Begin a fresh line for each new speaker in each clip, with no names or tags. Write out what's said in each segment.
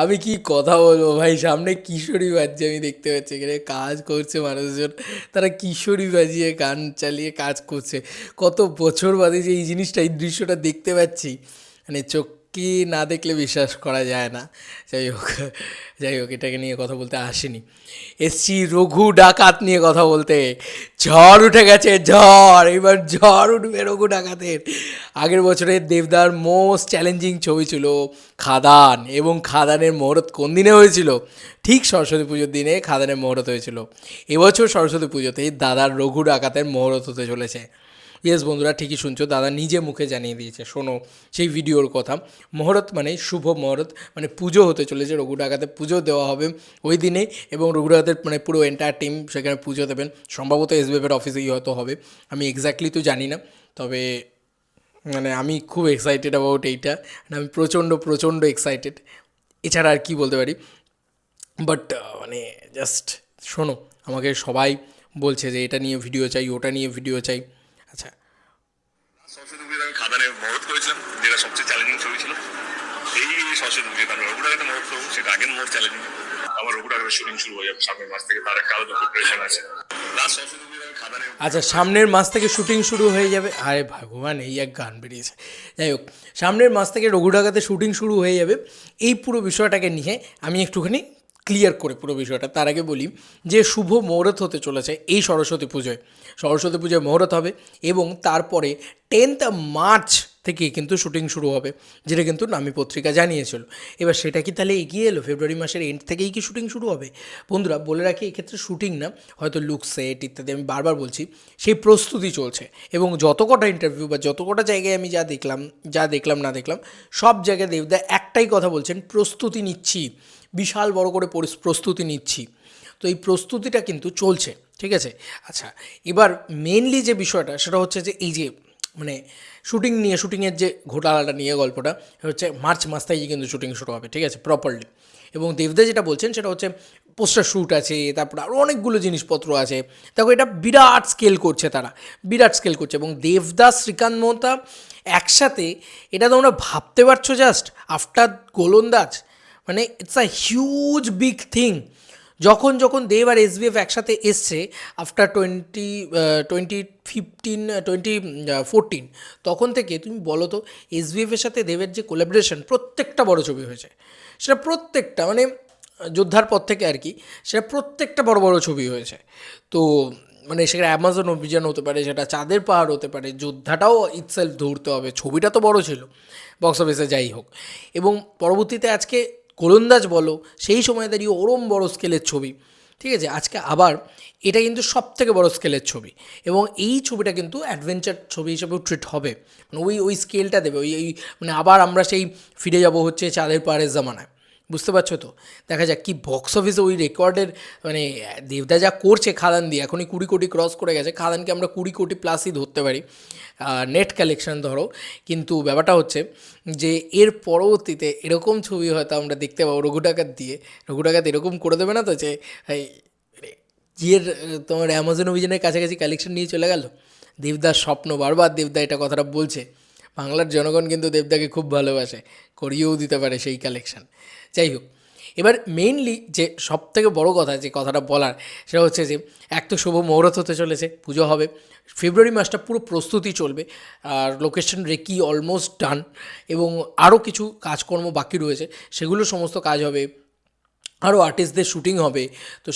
আমি কি কথা বলবো ভাই, সামনে কিশোরী বাজছে, আমি দেখতে পাচ্ছি এখানে কাজ করছে মানুষজন, তারা কিশোরী বাজিয়ে গান চালিয়ে কাজ করছে। কত বছর বাদে যে এই জিনিসটা, এই দৃশ্যটা দেখতে পাচ্ছি, মানে চোখকে না দেখলে বিশ্বাস করা যায় না। যাই হোক, যাই হোক, এটাকে নিয়ে কথা বলতে আসেনি, এসছি রঘু ডাকাত নিয়ে কথা বলতে। ঝড় উঠে গেছে, ঝড়, এবার ঝড় উঠবে রঘু ডাকাতের। আগের বছরের দেবদার মোস্ট চ্যালেঞ্জিং ছবি ছিল খাদান, এবং খাদানের মুহূর্ত কোন দিনে হয়েছিল? ঠিক সরস্বতী পুজোর দিনে খাদানের মুহূর্ত হয়েছিল। এবছর সরস্বতী পুজোতে দাদার রঘু ডাকাতের মুহূর্ত হতে চলেছে। ইয়েস বন্ধুরা, ঠিকই শুনছো, দাদা নিজে মুখে জানিয়ে দিয়েছে, শোনো সেই ভিডিওর কথা। মহরত মানে শুভ মহরত, মানে পুজো হতে চলেছে, রঘু ডাকাতে পুজো দেওয়া হবে ওই দিনে, এবং রঘু ডাকাতের মানে পুরো এন্টায়ার টিম সেখানে পুজো দেবেন। সম্ভবত এসবিএফের অফিসেই হয়তো হবে, আমি এক্স্যাক্টলি তো জানি না, তবে মানে আমি খুব এক্সাইটেড অ্যাবাউট এইটা, আমি প্রচণ্ড প্রচণ্ড এক্সাইটেড। এছাড়া আর কি বলতে পারি, বাট মানে জাস্ট শোনো, আমাকে সবাই বলছে যে এটা নিয়ে ভিডিও চাই, ওটা নিয়ে ভিডিও চাই। আচ্ছা,
সরস্বতী পুজোতে আমি খাদানে মহৎ করেছিলাম, যেটা সবচেয়ে চ্যালেঞ্জিং ছবি ছিল। এই সরস্বতী পুজোতে আমি রঘুটাকে মহৎ করবো, সেটা আগের মহৎ চ্যালেঞ্জিং। আমার রঘুটাকে শুটিং শুরু হয়ে যাবে সামনের মাস থেকে, তার একটা আলাদা প্রিপারেশন আছে। লাস্ট সরস্বতী পুজোতে আমি খাদানে
আচ্ছা, সামনের মাস থেকে শুটিং শুরু হয়ে যাবে, আরে ভগবান, এই এক গান বেরিয়েছে। যাই হোক, সামনের মাস থেকে রঘু ডাকাতে শুটিং শুরু হয়ে যাবে। এই পুরো বিষয়টাকে নিয়ে আমি একটুখানি ক্লিয়ার করে পুরো বিষয়টা, তার আগে বলি যে শুভ মুহূর্ত হতে চলেছে এই সরস্বতী পুজোয়। সরস্বতী পুজোয় মুহূর্ত হবে, এবং তারপরে 10th মার্চ থেকে কিন্তু শুটিং শুরু হবে, যেটা কিন্তু নামী পত্রিকা জানিয়েছিল। এবার সেটা কি তাহলে এগিয়ে এলো? ফেব্রুয়ারি মাসের এন্ড থেকেই কি শুটিং শুরু হবে? বন্ধুরা বলে রাখি, এক্ষেত্রে শুটিং না, হয়তো লুক সেট ইত্যাদি, আমি বারবার বলছি, সেই প্রস্তুতি চলছে। এবং যত কটা ইন্টারভিউ বা যত কটা জায়গায় আমি যা দেখলাম না দেখলাম, সব জায়গায় দেবদা একটাই কথা বলছেন, প্রস্তুতি নিচ্ছি, বিশাল বড় করে প্রস্তুতি নিচ্ছি। তো এই প্রস্তুতিটা কিন্তু চলছে, ঠিক আছে। আচ্ছা, এবার মেনলি যে বিষয়টা সেটা হচ্ছে যে এই যে মানে শুটিংয়ের যে ঘোটালাটা নিয়ে গল্পটা হচ্ছে, মার্চ মাস থেকেই কিন্তু শুটিং শুরু হবে, ঠিক আছে, প্রপারলি। এবং দেবদা যেটা বলছেন সেটা হচ্ছে পোস্টার শ্যুট আছে, তারপরে আরও অনেকগুলো জিনিসপত্র আছে। দেখো, এটা বিরাট স্কেল করছে তারা, বিরাট স্কেল করছে। এবং দেবদাস শ্রীকান্ত মোহতা একসাথে, এটা তোমরা ভাবতে পারছো জাস্ট আফটার গোলন্দাজ, মানে it's a huge big thing. যখন যখন দেব আর এসবিএফ একসাথে এসছে আফটার 2014, তখন থেকে তুমি বলো তো, এসবিএফের সাথে দেবের যে কোলাবোরেশন, প্রত্যেকটা বড় ছবি হয়েছে, সেটা প্রত্যেকটা মানে যোদ্ধার পর থেকে আর কি, সেটা প্রত্যেকটা বড় বড় ছবি হয়েছে। তো মানে সেটা অ্যামাজন অভিযান হতে পারে, সেটা চাঁদের পাহাড় হতে পারে, যোদ্ধাটাও ইটসেলফ ধরতে হবে, ছবিটা তো বড় ছিল বক্স অফিসে, যাই হোক। এবং পরবর্তীতে আজকে গোলন্দাজ বলো, সেই সময় দাঁড়িয়ে ওরম বড় স্কেলের ছবি, ঠিক আছে। আজকে আবার এটা কিন্তু সব থেকে বড় স্কেলের ছবি, এবং এই ছবিটা কিন্তু অ্যাডভেঞ্চার ছবি হিসেবেও ট্রিট হবে, মানে ওই ওই স্কেলটা দেবে, ওই ওই মানে আবার আমরা সেই ফিরে যাব হচ্ছে চাঁদের পাহাড়ের জামানায়, বুঝতে পারছো তো। দেখা যাক কি বক্স অফিসে ওই রেকর্ডের, মানে দেবদা যা করছে খাদান দিয়ে, এখনই 20 কোটি ক্রস করে গেছে, খাদানকে আমরা 20 কোটি প্লাসই ধরতে পারি নেট কালেকশন ধরো। কিন্তু ব্যাপারটা হচ্ছে যে এর পরবর্তীতে এরকম ছবি হয়তো আমরা দেখতে পাবো রঘু ডাকাত দিয়ে। রঘু ডাকাত এরকম করে দেবে না তো যে এই ইয়ের তোমার অ্যামাজন অভিযানের কাছাকাছি কালেকশন নিয়ে চলে গেল। দেবদার স্বপ্ন, বারবার দেবদা এটা কথাটা বলছে, বাংলার জনগণ কিন্তু দেবদাকে খুব ভালোবাসে, করিয়েও দিতে পারে সেই কালেকশন। যাই হোক, এবার মেইনলি যে সব থেকে বড়ো কথা, যে কথাটা বলার, সেটা হচ্ছে যে এক তো শুভ মুহূর্ত হতে চলেছে, পুজো হবে, ফেব্রুয়ারি মাসটা পুরো প্রস্তুতি চলবে, আর লোকেশন রেকি অলমোস্ট ডান, এবং আরও কিছু কাজকর্ম বাকি রয়েছে, সেগুলো সমস্ত কাজ হবে, আরও আর্টিস্টদের শ্যুটিং হবে। তো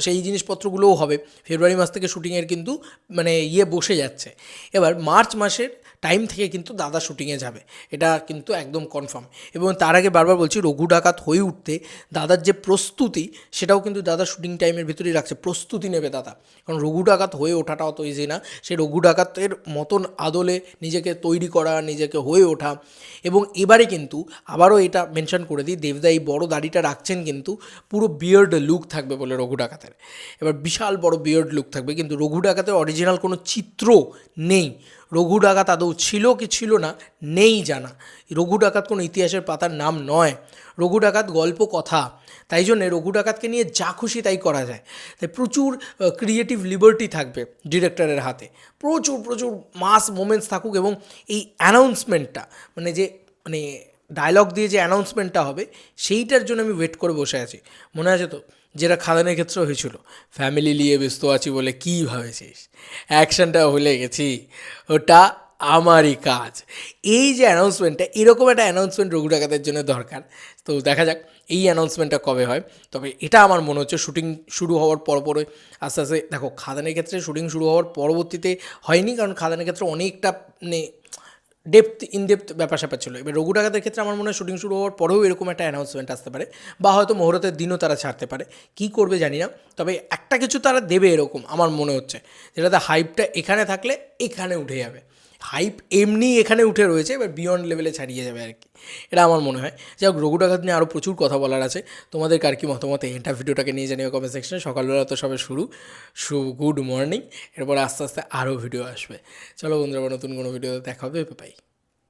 সেই জিনিসপত্রগুলোও হবে। ফেব্রুয়ারি মাস থেকে শ্যুটিংয়ের কিন্তু মানে বসে যাচ্ছে। এবার মার্চ মাসের টাইম থেকে কিন্তু দাদা শ্যুটিংয়ে যাবে, এটা কিন্তু একদম কনফার্ম। এবং তার আগে বারবার বলছি, রঘু ডাকাত হয়ে উঠতে দাদার যে প্রস্তুতি, সেটাও কিন্তু দাদা শ্যুটিং টাইমের ভিতরেই রাখছে, প্রস্তুতি নেবে দাদা। কারণ রঘু ডাকাত হয়ে ওঠাটা অত ইজি না, সেই রঘু ডাকাতের মতন আদলে নিজেকে তৈরি করা, নিজেকে হয়ে ওঠা। এবং এবারে কিন্তু আবারও এটা মেনশন করে দিই, দেবদা এই বড় দাড়িটা রাখছেন কিন্তু পুরো বিয়ার্ড লুক থাকবে বলে রঘু ডাকাতের। এবার বিশাল বড় বিয়ার্ড লুক থাকবে, কিন্তু রঘু ডাকাতের অরিজিনাল কোনো চিত্র নেই। রঘু ডাকাত আদৌ ছিল কি ছিল না নেই জানা। রঘু ডাকাত কোনো ইতিহাসের পাতার নাম নয়, রঘু ডাকাত গল্প কথা। তাই জন্যে রঘু ডাকাতকে নিয়ে যা খুশি তাই করা যায়। তাই প্রচুর ক্রিয়েটিভ লিবার্টি থাকবে ডিরেক্টরের হাতে, প্রচুর প্রচুর মাস মোমেন্টস থাকুক। এবং এই অ্যানাউন্সমেন্টটা মানে যে মানে ডায়লগ দিয়ে যে অ্যানাউন্সমেন্টটা হবে সেইটার জন্য আমি ওয়েট করে বসে আছি। মনে আছে তো, যেটা খাদানের ক্ষেত্রে হয়েছিল, ফ্যামিলি নিয়ে ব্যস্ত আছি বলে কী ভাবেছিস, অ্যাকশনটা ভুলে গেছি, ওটা আমারই কাজ। এই যে অ্যানাউন্সমেন্টটা, এরকম একটা অ্যানাউন্সমেন্ট রঘু ডাকাতের জন্য দরকার। তো দেখা যাক এই অ্যানাউন্সমেন্টটা কবে হয়। তবে এটা আমার মনে হচ্ছে শুটিং শুরু হওয়ার পরে আস্তে আস্তে, দেখো খাদানের ক্ষেত্রে শুটিং শুরু হওয়ার পরবর্তীতে হয়নি, কারণ খাদানের ক্ষেত্রে অনেকটা মানে ইনডেপথ ব্যাপার স্যাপার ছিল। এবার রঘু ডাকাতের ক্ষেত্রে আমার মনে হয় শুটিং শুরু হওয়ার পরেও এরকম একটা অ্যানাউন্সমেন্ট আসতে পারে, বা হয়তো মুহূর্তের দিনও তারা ছাড়তে পারে, কী করবে জানি না। তবে একটা কিছু তারা দেবে এরকম আমার মনে হচ্ছে, যেটাতে হাইপটা এখানে থাকলে এখানে উঠে যাবে। হাইপ এমনি এখানে উঠে রয়েছে, এবার বিয়ন্ড লেভেলে ছাড়িয়ে যাবে আর কি, এটা আমার মনে হয়। যাই হোক, রঘু ডাকাত নিয়ে আরও প্রচুর কথা বলার আছে। তোমাদের কার কী মতামত এটা ভিডিওটাকে নিয়ে জানিও কমেন্ট সেকশনে। সকালবেলা তো সবে শুরু, গুড মর্নিং। এরপরে আস্তে আস্তে আরও ভিডিও আসবে। চলো বন্ধুরা, নতুন কোনো ভিডিওতে দেখা হবে, বাই।